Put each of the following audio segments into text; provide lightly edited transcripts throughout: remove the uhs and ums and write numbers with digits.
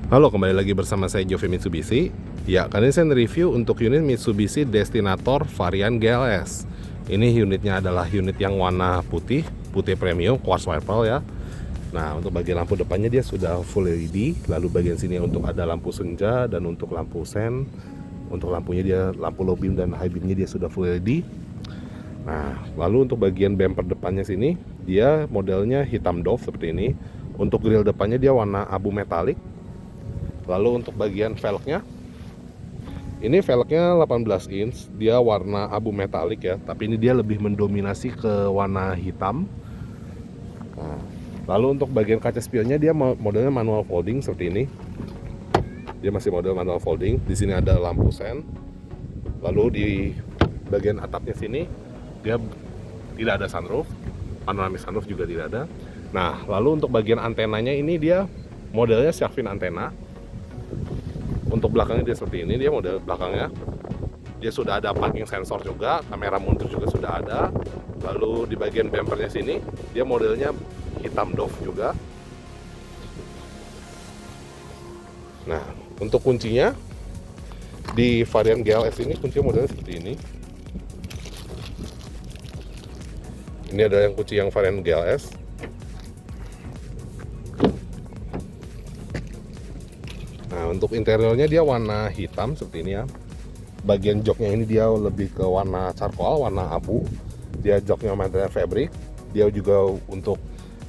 Halo, kembali lagi bersama saya Jovi Mitsubishi. Ya, kali ini saya nge-review untuk unit Mitsubishi Destinator varian GLS. Ini unitnya adalah unit yang warna putih premium, quartz wiper ya. Nah, untuk bagian lampu depannya dia sudah full LED. Lalu bagian sini untuk ada lampu senja dan untuk lampu sen. Untuk lampunya dia lampu low beam dan high beamnya dia sudah full LED. Nah, lalu untuk bagian bumper depannya sini dia modelnya hitam doff seperti ini. Untuk grill depannya dia warna abu metalik. Lalu untuk bagian velgnya, ini velgnya 18 inch, dia warna abu metalik ya, tapi ini dia lebih mendominasi ke warna hitam. Nah, lalu untuk bagian kaca spionnya dia modelnya manual folding seperti ini. Dia masih model manual folding. Di sini ada lampu sen. Lalu di bagian atapnya sini dia tidak ada sunroof, panoramic sunroof juga tidak ada. Nah, lalu untuk bagian antenanya ini dia modelnya shark fin antena. Untuk belakangnya dia seperti ini, dia model belakangnya dia sudah ada parking sensor juga, kamera mundur juga sudah ada. Lalu di bagian bumpernya sini dia modelnya hitam doff juga. Nah, untuk kuncinya di varian GLS ini kuncinya modelnya seperti ini. Ini adalah yang kunci yang varian GLS. Nah, untuk interiornya dia warna hitam seperti ini ya. Bagian joknya ini dia lebih ke warna charcoal, warna abu. Dia joknya material fabric. Dia juga untuk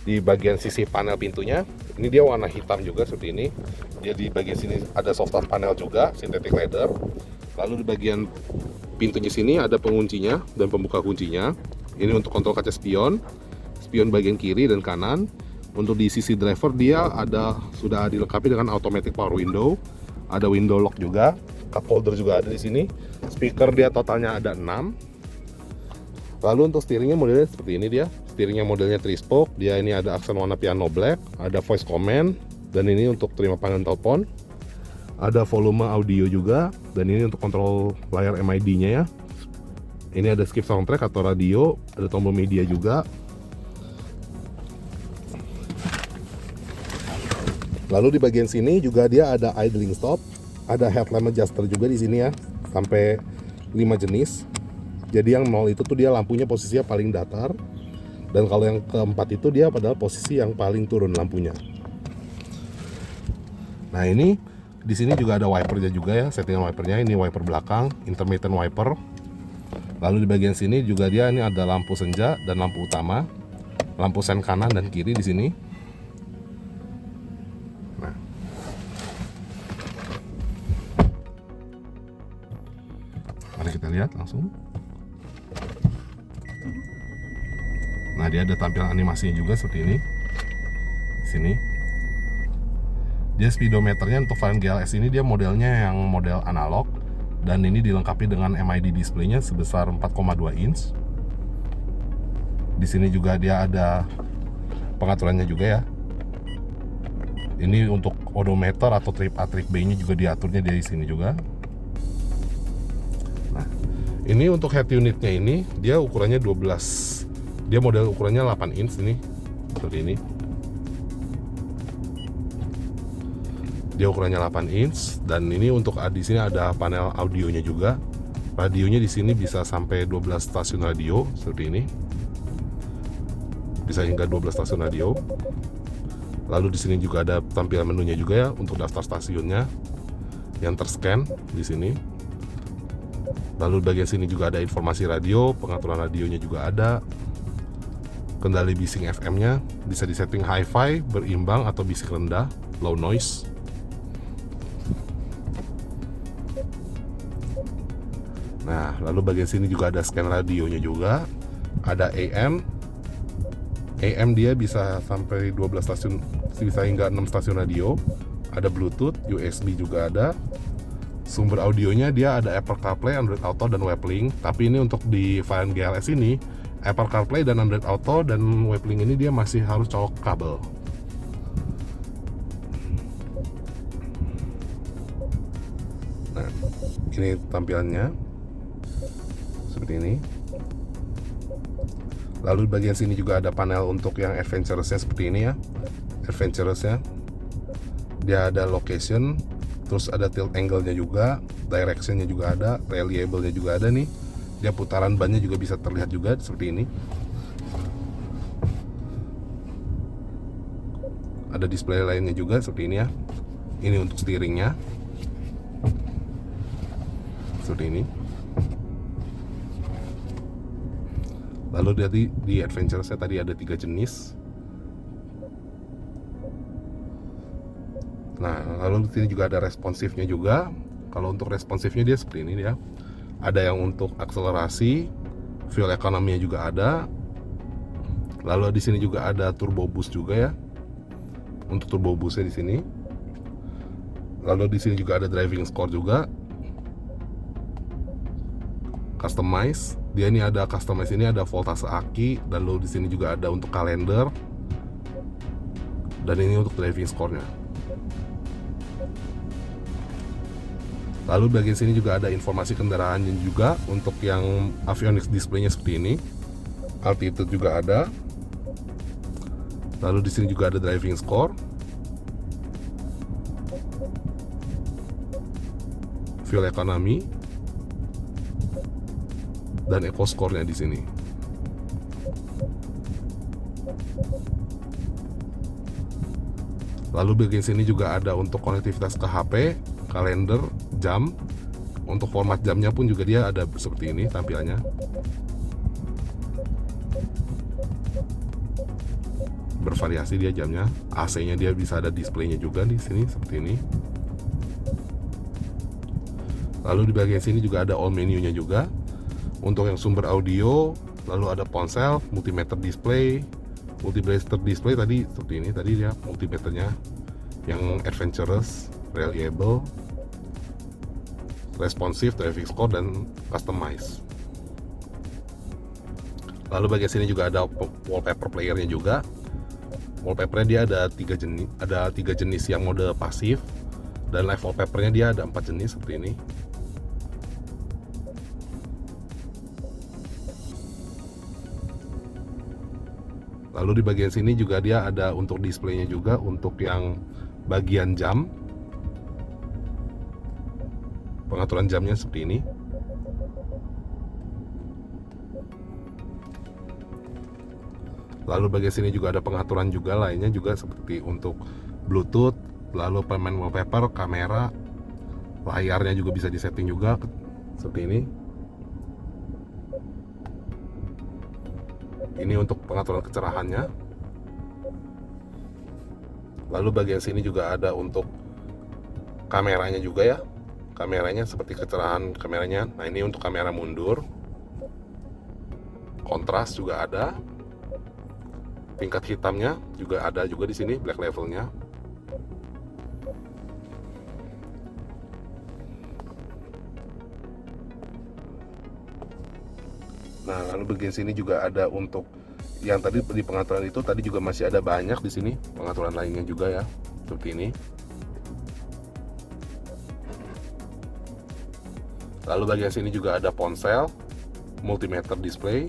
di bagian sisi panel pintunya ini dia warna hitam juga seperti ini. Dia di bagian sini ada soft touch panel juga, synthetic leather. Lalu di bagian pintunya sini ada penguncinya dan pembuka kuncinya. Ini untuk kontrol kaca spion bagian kiri dan kanan. Untuk di sisi driver dia sudah dilengkapi dengan automatic power window, ada window lock juga, cup holder juga ada di sini. Speaker dia totalnya ada 6. Lalu untuk steeringnya modelnya seperti ini dia. Steeringnya modelnya 3-spoke, dia ini ada aksen warna piano black, ada voice command, dan ini untuk terima panggilan telepon. Ada volume audio juga, dan ini untuk kontrol layar MID-nya ya. Ini ada skip soundtrack atau radio, ada tombol media juga. Lalu di bagian sini juga dia ada idling stop, ada headlamp adjuster juga di sini ya, sampai 5 jenis. Jadi yang 0 itu tuh dia lampunya posisinya paling datar, dan kalau yang keempat itu dia pada posisi yang paling turun lampunya. Nah, ini di sini juga ada wipernya juga ya, settingan wipernya ini wiper belakang, intermittent wiper. Lalu di bagian sini juga dia ini ada lampu senja dan lampu utama, lampu sen kanan dan kiri di sini. Mari kita lihat langsung. Nah, dia ada tampilan animasinya juga seperti ini. Di sini. Dia speedometernya untuk varian GLS ini dia modelnya yang model analog dan ini dilengkapi dengan MID display-nya sebesar 4,2 inch. Di sini juga dia ada pengaturannya juga ya. Ini untuk odometer atau trip A trip B-nya juga diaturnya dari sini juga. Ini untuk head unitnya ini dia ukurannya 12. Dia model ukurannya 8 inch ini. Seperti ini. Dia ukurannya 8 inch dan ini untuk di sini ada panel audionya juga. Radionya di sini bisa sampai 12 stasiun radio seperti ini. Bisa hingga 12 stasiun radio. Lalu di sini juga ada tampilan menunya juga ya untuk daftar stasiunnya yang terscan di sini. Lalu bagian sini juga ada informasi radio, pengaturan radionya juga ada. Kendali bising FM-nya bisa disetting hi-fi, berimbang atau bising rendah, low noise. Nah, lalu bagian sini juga ada scan radionya juga. Ada AM. AM dia bisa sampai 12 stasiun, bisa hingga 6 stasiun radio. Ada Bluetooth, USB juga ada. Sumber audionya dia ada Apple CarPlay, Android Auto, dan WebLink. Tapi ini untuk di varian GLS ini Apple CarPlay dan Android Auto dan WebLink ini dia masih harus colok kabel. Nah, ini tampilannya seperti ini. Lalu di bagian sini juga ada panel untuk yang adventurous-nya seperti ini ya. Adventurous-nya Dia ada location, terus ada tilt angle-nya juga, direction-nya juga ada, reliable-nya juga ada nih. Dia putaran bannya juga bisa terlihat juga seperti ini. Ada display lainnya juga seperti ini ya. Ini untuk steeringnya seperti ini. Lalu di adventure saya tadi ada 3 jenis. Nah, lalu di sini juga ada responsifnya juga. Kalau untuk responsifnya dia seperti ini dia. Ada yang untuk akselerasi, fuel economy juga ada. Lalu di sini juga ada turbo boost juga ya. Untuk turbo boostnya di sini. Lalu di sini juga ada driving score juga. Customize. Dia ini ada customize, ini ada voltase aki, dan lalu di sini juga ada untuk kalender. Dan ini untuk driving score-nya. Lalu bagian sini juga ada informasi kendaraan juga untuk yang avionics display-nya seperti ini. Altitude juga ada. Lalu di sini juga ada driving score, fuel economy, dan eco score-nya di sini. Lalu bagian sini juga ada untuk konektivitas ke HP, kalender, jam. Untuk format jamnya pun juga dia ada seperti ini tampilannya. Bervariasi dia jamnya. AC-nya dia bisa ada display-nya juga di sini seperti ini. Lalu di bagian sini juga ada all menu-nya juga. Untuk yang sumber audio, lalu ada ponsel, multimeter display. Multimeter display tadi seperti ini, tadi dia multimeternya yang adventurous, reliable, responsive, driving score, dan customize. Lalu bagian sini juga ada wallpaper playernya juga. Wallpapernya dia ada 3 jenis yang mode pasif, dan live wallpapernya dia ada 4 jenis seperti ini. Lalu di bagian sini juga dia ada untuk displaynya juga untuk yang bagian jam. Pengaturan jamnya seperti ini. Lalu bagian sini juga ada pengaturan juga lainnya juga seperti untuk Bluetooth, lalu pemain wallpaper, kamera, layarnya juga bisa disetting juga seperti ini. Ini untuk pengaturan kecerahannya. Lalu bagian sini juga ada untuk kameranya juga ya. Kameranya seperti kecerahan kameranya. Nah, ini untuk kamera mundur. Kontras juga ada. Tingkat hitamnya juga ada juga di sini, black levelnya. Nah, lalu bagian sini juga ada untuk yang tadi di pengaturan itu tadi juga masih ada banyak di sini pengaturan lainnya juga ya, seperti ini. Lalu bagian sini juga ada ponsel, multimeter display.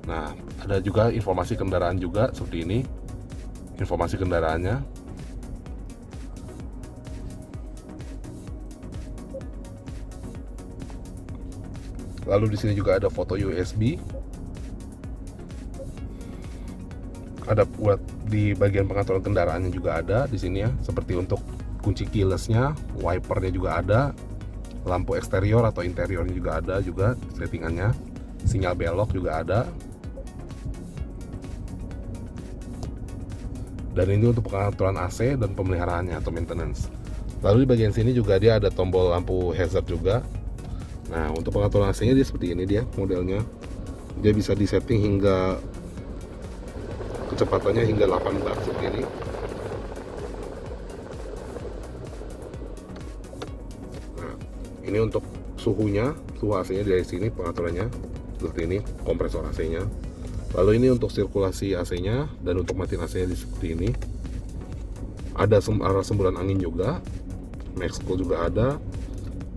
Nah, ada juga informasi kendaraan juga seperti ini. Informasi kendaraannya. Lalu di sini juga ada foto USB. Ada buat di bagian pengaturan kendaraannya juga ada di sini ya, seperti untuk kunci keyless-nya, wipernya juga ada, lampu eksterior atau interiornya juga ada juga settingannya, sinyal belok juga ada. Dan ini untuk pengaturan AC dan pemeliharaannya atau maintenance. Lalu di bagian sini juga dia ada tombol lampu hazard juga. Nah, untuk pengaturan AC-nya dia seperti ini dia modelnya. Dia bisa disetting hingga kecepatannya hingga 8 bar seperti ini. Nah, ini untuk suhunya, suhu AC-nya dari sini pengaturannya seperti ini, kompresor AC-nya. Lalu ini untuk sirkulasi AC-nya dan untuk matiin AC-nya seperti ini. Ada arah semburan angin juga, max cool juga ada.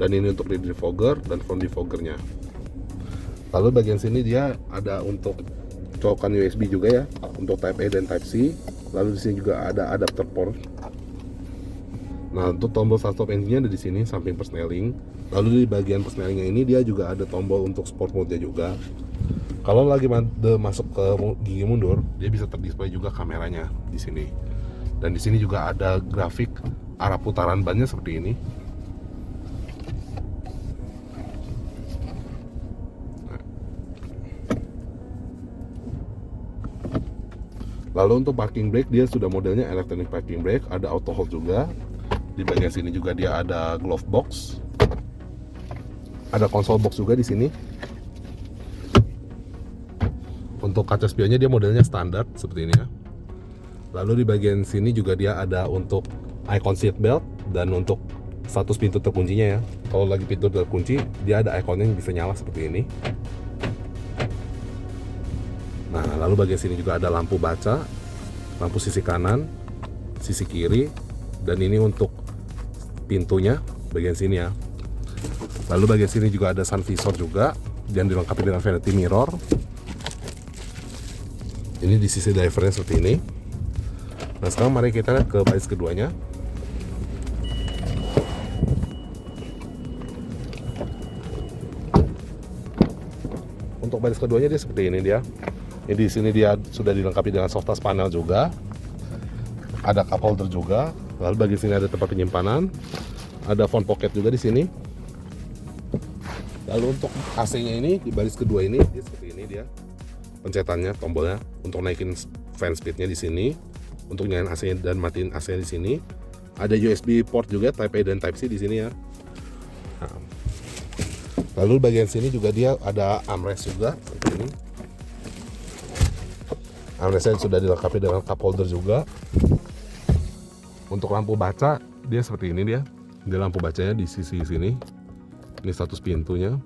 Dan ini untuk rear defogger dan front defoggernya. Lalu bagian sini dia ada untuk colokan USB juga ya, untuk Type A dan Type C. Lalu di sini juga ada adapter port Nah, untuk tombol start stop engine-nya ada di sini samping persneling. Lalu di bagian persnelingnya ini dia juga ada tombol untuk sport mode-nya juga. Kalau lagi masuk ke gigi mundur, dia bisa terdisplay juga kameranya di sini. Dan di sini juga ada grafik arah putaran bannya seperti ini. Lalu untuk parking brake dia sudah modelnya electronic parking brake, ada auto hold juga. Di bagian sini juga dia ada glove box. Ada console box juga di sini. Untuk kaca spionnya dia modelnya standar seperti ini ya. Lalu di bagian sini juga dia ada untuk icon seat belt dan untuk status pintu terkuncinya ya. Kalau lagi pintu terkunci, dia ada ikonnya yang bisa nyala seperti ini. Nah, lalu bagian sini juga ada lampu baca, lampu sisi kanan, sisi kiri, dan ini untuk pintunya bagian sini ya. Lalu bagian sini juga ada sun visor juga, dan dilengkapi dengan vanity mirror. Ini di sisi divernya seperti ini. Nah, sekarang mari kita lihat ke baris keduanya. Untuk baris keduanya dia seperti ini dia. Ini di sini dia sudah dilengkapi dengan soft touch panel juga. Ada cup holder juga. Lalu bagian sini ada tempat penyimpanan. Ada phone pocket juga di sini. Lalu untuk AC-nya ini di baris kedua ini dia seperti ini dia. Pencetannya, tombolnya untuk naikin fan speed-nya di sini. Untuk nyalain AC dan matiin AC di sini. Ada USB port juga Type A dan Type C di sini ya. Nah. Lalu bagian sini juga dia ada armrest juga seperti ini. Armrestnya sudah dilengkapi dengan cup holder juga. Untuk lampu baca dia seperti ini dia. Dia lampu bacanya di sisi sini. Ini status pintunya.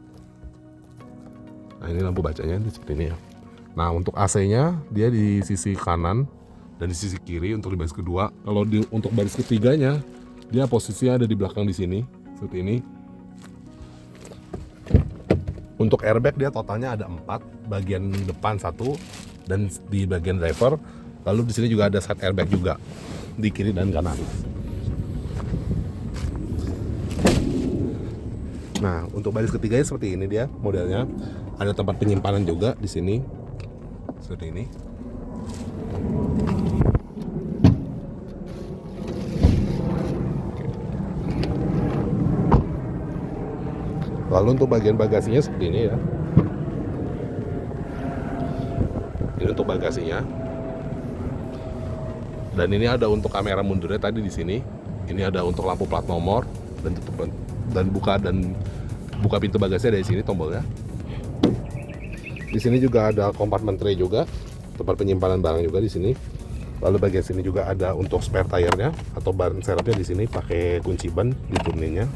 Nah, ini lampu bacanya seperti ini ya. Nah, untuk AC-nya dia di sisi kanan dan di sisi kiri untuk di baris kedua. Kalau untuk baris ketiganya dia posisinya ada di belakang di sini seperti ini. Untuk airbag dia totalnya ada 4, bagian depan 1 dan di bagian driver. Lalu di sini juga ada side airbag juga di kiri dan kanan. Nah, untuk baris ketiganya seperti ini dia modelnya. Ada tempat penyimpanan juga di sini. Seperti ini. Lalu untuk bagian bagasinya seperti ini ya. Ini untuk bagasinya. Dan ini ada untuk kamera mundurnya tadi di sini. Ini ada untuk lampu plat nomor dan tutup dan buka pintu bagasinya dari sini tombolnya. Di sini juga ada kompartemen tray juga, tempat penyimpanan barang juga di sini. Lalu bagian sini juga ada untuk spare tire-nya atau ban serepnya di sini pakai kunci ban dituruninnya.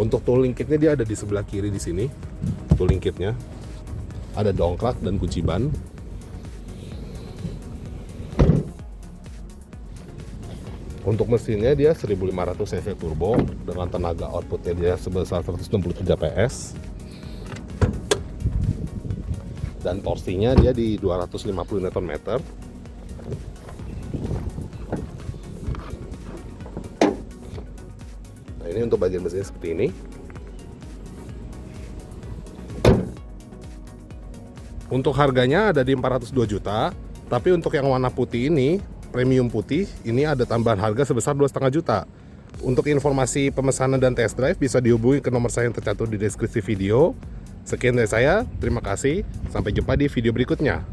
Untuk tooling kitnya dia ada di sebelah kiri di sini. Tooling kitnya ada dongkrak dan kunci ban. Untuk mesinnya dia 1500 cc turbo dengan tenaga outputnya dia sebesar 163 PS. Dan torsinya dia di 250 Nm. Nah, ini untuk bagian mesinnya seperti ini. Untuk harganya ada di 402 juta, tapi untuk yang warna putih ini, premium putih, ini ada tambahan harga sebesar 2,5 juta. Untuk informasi pemesanan dan test drive bisa dihubungi ke nomor saya yang tercantum di deskripsi video. Sekian dari saya, terima kasih, sampai jumpa di video berikutnya.